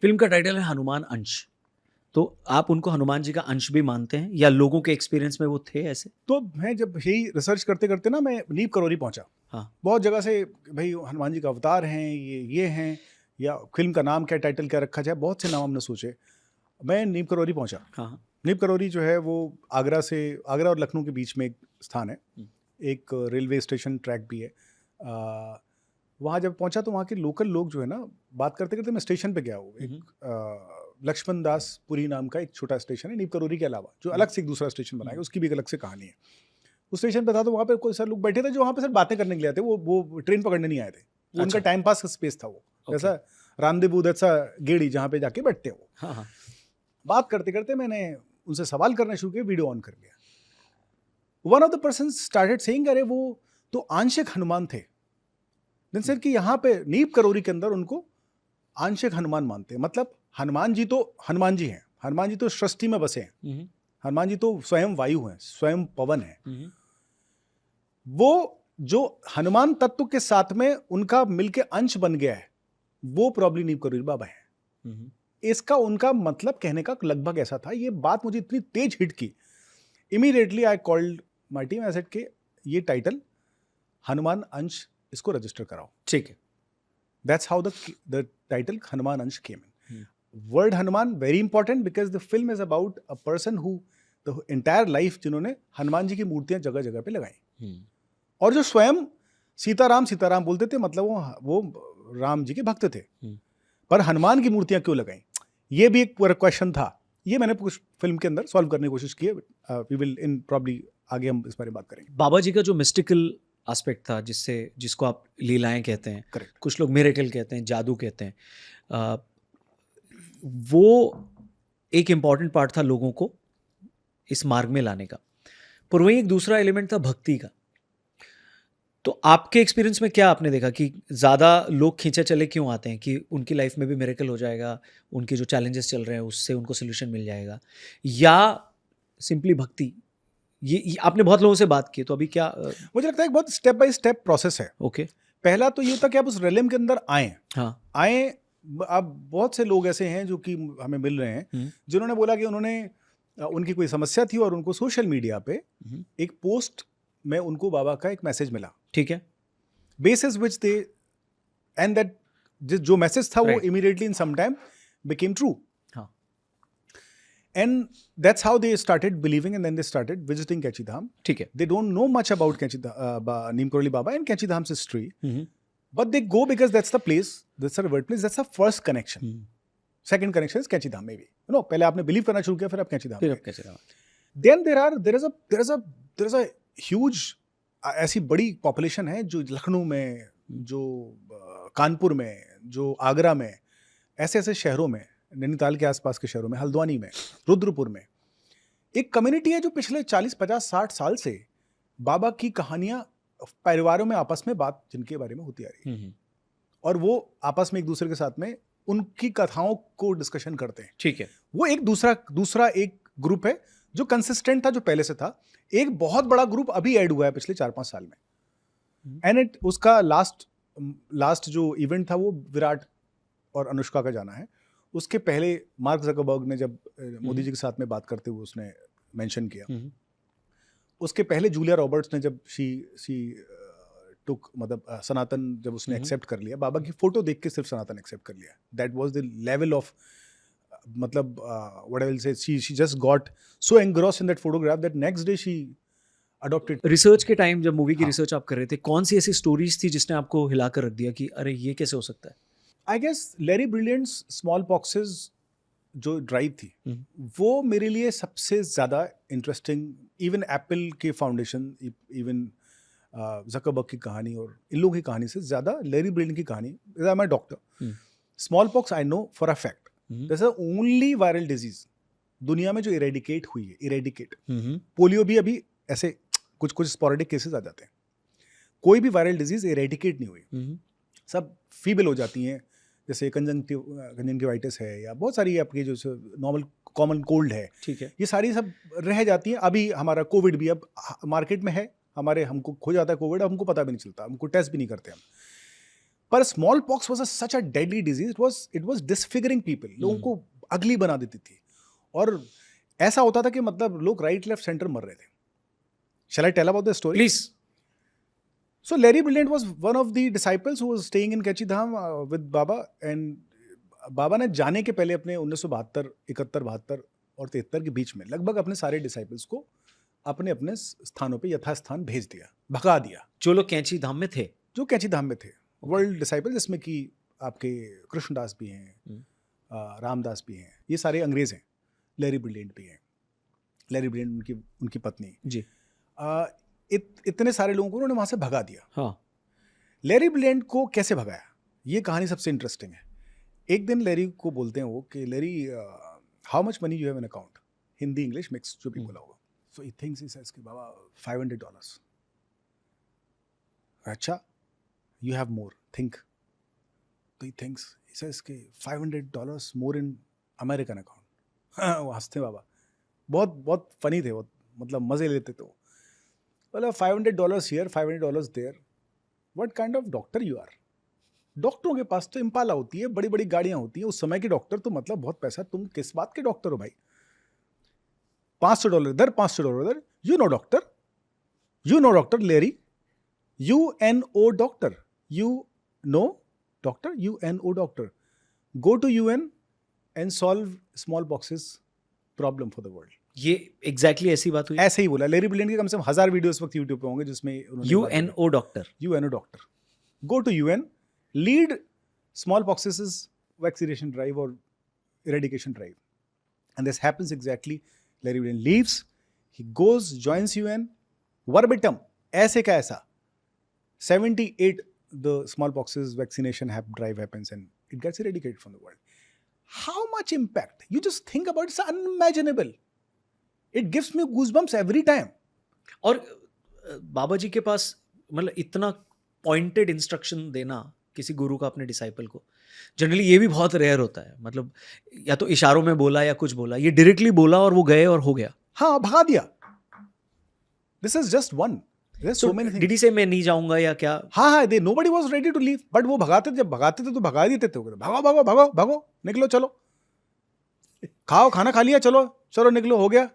Film का title है हनुमान अंश, तो आप उनको हनुमान जी का अंश भी मानते हैं या लोगों के एक्सपीरियंस में वो थे ऐसे? तो मैं जब यही रिसर्च करते करते ना मैं नीम करौरी पहुंचा। हाँ, बहुत जगह से भाई हनुमान जी का अवतार हैं, ये हैं, या फिल्म का नाम क्या, टाइटल क्या रखा जाए, बहुत से नाम हमने सोचे। मैं नीम करौरी पहुंचा। हाँ, हाँ। नीम करौरी जो है वो आगरा और लखनऊ के बीच में एक स्थान है। हुँ। एक रेलवे स्टेशन ट्रैक भी है। वहाँ जब पहुंचा तो वहाँ के लोकल लोग जो है ना, बात करते करते मैं स्टेशन पे गया हूँ। हुँ, हुँ। लक्ष्मण दास पुरी नाम का एक छोटा स्टेशन है नीम करौरी के अलावा, जो अलग से एक दूसरा स्टेशन बनाया, उसकी भी एक अलग से कहानी है। उस स्टेशन पे था तो वहाँ पे कोई सर लोग बैठे थे जो वहाँ पे सर बातें करने के लिए आए थे। वो ट्रेन पकड़ने नहीं आए थे, वो उनका अच्छा। टाइम पास का स्पेस था। वो ओके। जैसा रामदेव उदत सा गेड़ी जहाँ पे जाके बैठते हैं वो। हाँ, हाँ। बात करते करते मैंने उनसे सवाल करना शुरू किया, वीडियो ऑन कर लिया। One of the person started saying, अरे वो तो आंशिक हनुमान थे। देन सर कि यहाँ पे नीम करौरी के अंदर उनको आंशिक हनुमान मानते हैं। मतलब हनुमान जी तो हनुमान जी हैं, हनुमान जी तो सृष्टि में बसे हैं, हुँ, हुँ। हनुमान जी तो स्वयं वायु हैं, स्वयं पवन है। हुँ, हुँ। वो जो हनुमान तत्व के साथ में उनका मिलके अंश बन गया है, वो प्रॉब्ली नीम करौरी बाबा है। हुँ, हुँ। इसका उनका मतलब कहने का लगभग ऐसा था। ये बात मुझे इतनी तेज हिट की, immediately I called my team, I said कि ये टाइटल हनुमान अंश, इसको रजिस्टर कराओ। ठीक है। That's how the title Hanuman Ansh came in. Hmm, word Hanuman very important because the film is about a person who the entire life जिन्होंने हनुमान जी की मूर्तियां जगह जगह पे लगाई, हुँ। और जो स्वयं सीताराम सीताराम बोलते थे, मतलब वो राम जी के भक्त थे, हुँ। पर हनुमान की मूर्तियां क्यों लगाई, ये भी एक पूरा क्वेश्चन था। ये मैंने कुछ फिल्म के अंदर सॉल्व करने की कोशिश की है। वी विल इन प्रॉब्ली आगे हम इस बारे में बात करेंगे। बाबा जी का जो मिस्टिकल एस्पेक्ट था जिसको आप लीलाएँ कहते हैं, करेक्ट। कुछ लोग मिरेकल कहते हैं, जादू कहते हैं। अ, वो एक इम्पॉर्टेंट पार्ट था लोगों को इस मार्ग में लाने का। पर वहीं एक दूसरा एलिमेंट था भक्ति का। तो आपके एक्सपीरियंस में क्या आपने देखा कि ज़्यादा लोग खींचे चले क्यों आते हैं कि उनकी लाइफ में भी मिरेकल हो जाएगा, उनके जो चैलेंजेस चल रहे हैं उससे उनको सॉल्यूशन मिल जाएगा, या सिंपली भक्ति? ये आपने बहुत लोगों से बात की तो अभी क्या मुझे लगता है एक बहुत स्टेप बाय स्टेप प्रोसेस है। ओके। पहला तो ये होता कि आप उस रेलम के अंदर हाँ। आए। अब बहुत से लोग ऐसे हैं जो कि हमें मिल रहे हैं, हुँ, जिन्होंने बोला कि उन्होंने उनकी कोई समस्या थी और उनको सोशल मीडिया पे हुँ, एक पोस्ट में उनको बाबा का एक मैसेज मिला, ठीक है। Basis which they and that जो मैसेज था वो right. Immediately in some time became true, हाँ। and that's how they started believing, and then they started visiting Kechi Dham. ठीक है। They don't know much about Neem Karoli Baba and Kechi Dham's history, hmm, hmm, but they go because that's the place, that's the word place, that's the first connection. Hmm. Second connection is Kechi Dham, maybe. You know, पहले आपने believe करना शुरू किया, फिर आप Kechi Dham फिर गए. अब कैसे रहा? Then there is a huge ऐसी बड़ी population है जो लखनऊ में, जो कानपुर में, जो आगरा में, ऐसे ऐसे शहरों में, नैनीताल के आसपास के शहरों में, हल्द्वानी में, रुद्रपुर में एक कम्युनिटी है जो पिछले 40, 50, 60 साल से बाबा की कहानियां परिवारों में आपस में बात जिनके बारे में होती आ रही है, हुँ, हुँ। और वो आपस में एक दूसरे के साथ में उनकी कथाओं को डिस्कशन करते हैं। ठीक है। वो एक दूसरा एक ग्रुप है जो कंसिस्टेंट था, जो पहले से था। एक बहुत बड़ा ग्रुप अभी ऐड हुआ है पिछले 4-5 साल में, हुँ, एंड इट उसका लास्ट जो इवेंट था वो विराट और अनुष्का का जाना है। उसके पहले मार्क ज़करबर्ग ने जब मोदी जी के साथ में बात करते हुए उसने मेंशन किया। हुँ, हुँ। उसके पहले जूलिया रॉबर्ट्स ने जब शी टुक, मतलब सनातन जब उसने हुँ, हुँ। एक्सेप्ट कर लिया, बाबा की फोटो देख के सिर्फ सनातन एक्सेप्ट कर लिया। That was the level of, मतलब what I will say, she just got so engrossed in that photograph that next day she adopted. Research के टाइम जब मूवी की हाँ, रिसर्च आप कर रहे थे, कौन-सी ऐसी स्टोरीज़ थी जिसने आपको हिला कर रख दिया कि अरे! ये कैसे हो सकता है? I guess Larry Brilliant's smallpoxes जो ड्राइव थी, हुँ, वो मेरे लिए सबसे ज़्यादा इंटरेस्टिंग, इवन एप्पल के फाउंडेशन, इवन ज़करबर्ग की कहानी और इन लोगों की कहानी से ज़्यादा लैरी ब्रिलियंट की कहानी। I am a doctor, hmm, small pox I know for a fact hmm, that's the only viral disease दुनिया में जो इरेडिकेट हुई है, इरेडिकेट। हुँ, हुँ। पोलियो भी अभी ऐसे कुछ कुछ स्पोरेडिक केसेस आ जाते हैं, कोई भी वायरल डिजीज इरेडिकेट नहीं हुई, हुँ, हुँ। सब फीबल हो जाती हैं। जैसे कंजंक्टिवाइटिस है, या बहुत सारी आपकी जो नॉर्मल कॉमन कोल्ड है, ठीक है। ये सारी सब रह जाती हैं। अभी हमारा कोविड भी अब मार्केट में है, हमको खो जाता है कोविड, हमको पता भी नहीं चलता, हमको टेस्ट भी नहीं करते हम। पर smallpox was such a deadly disease, it was disfiguring people, लोगों को अगली बना देती थी, और ऐसा होता था कि मतलब लोग राइट लेफ्ट सेंटर मर रहे थे. Shall I tell about the story? Please. So Larry Brilliant was one of the disciples who was staying in Kachi Dham with Baba, and बाबा ने जाने के पहले अपने 1972, 71, 72 और 73 के बीच में लगभग अपने सारे डिसाइपल्स को अपने अपने स्थानों पे यथास्थान भेज दिया, भगा दिया, जो लोग कैंची धाम में थे. जो कैची धाम में थे. वर्ल्ड डिसाइपल जिसमें कि आपके कृष्णदास भी हैं, रामदास भी हैं, ये सारे अंग्रेज हैं. लैरी ब्रिलियंट भी हैं. लैरी ब्रिलियंट उनकी पत्नी जी. इतने सारे लोगों को उन्होंने वहां से भगा दिया. हाँ. लैरी ब्रिलियंट को कैसे भगाया, ये कहानी सबसे इंटरेस्टिंग है. एक दिन लैरी को बोलते हैं वो कि Larry, how much money you have in account, Hindi English mix जो भी बोला होगा. सो ही थिंक्स, ही सेज कि बाबा $500. अच्छा, यू हैव मोर, थिंक. तो ही थिंक्स, ही सेज कि $500 मोर इन अमेरिकन अकाउंट. वो हंसते बाबा, बहुत बहुत फनी थे वो, मतलब मजे लेते थे वो. मतलब $500 here, $500 there, what kind of doctor you are. डॉक्टरों के पास तो इम्पाला होती है, बड़ी बड़ी गाड़ियां होती हैं, उस समय के डॉक्टर तो मतलब बहुत पैसा. तुम किस बात के डॉक्टर हो भाई? $500 इधर, $500 उधर. You know doctor Larry, UNO doctor, you know doctor, UNO doctor. Go to UN and solve small boxes problem for the world. ये एग्जैक्टली ऐसी बात हुई. ऐसे ही बोला. लैरी ब्रिलियंट के कम से कम 1000 वीडियोस वक्त यूट्यूब पे होंगे जिसमें UNO doctor. UNO doctor. Go to UN, lead smallpox vaccination drive और eradication drive. And this happens exactly. Larry Brilliant leaves, he goes, joins UN, verbatim ऐसे का ऐसा 78 the smallpoxes vaccination drive happens and it gets eradicated from the world. How much impact? You just think about it, it's unimaginable. It gives me goosebumps every time. और बाबा जी के पास मतलब इतना pointed instruction देना किसी गुरु का अपने डिसाइपल को, generally ये भी बहुत रेयर होता है. मतलब या तो इशारों में बोला या कुछ बोला, ये डायरेक्टली बोला और वो गए और हो गया. हाँ, भगा दिया. This is just one. There's so many things. Did he say मैं नहीं जाऊंगा या क्या? हाँ, nobody was ready to leave. But वो भगाते थे, जब भगाते थे तो भगा देते थे. भागो भागो भागो भागो, निकलो, चलो, खाओ, खाना खा लिया, चलो चलो निकलो, हो गया.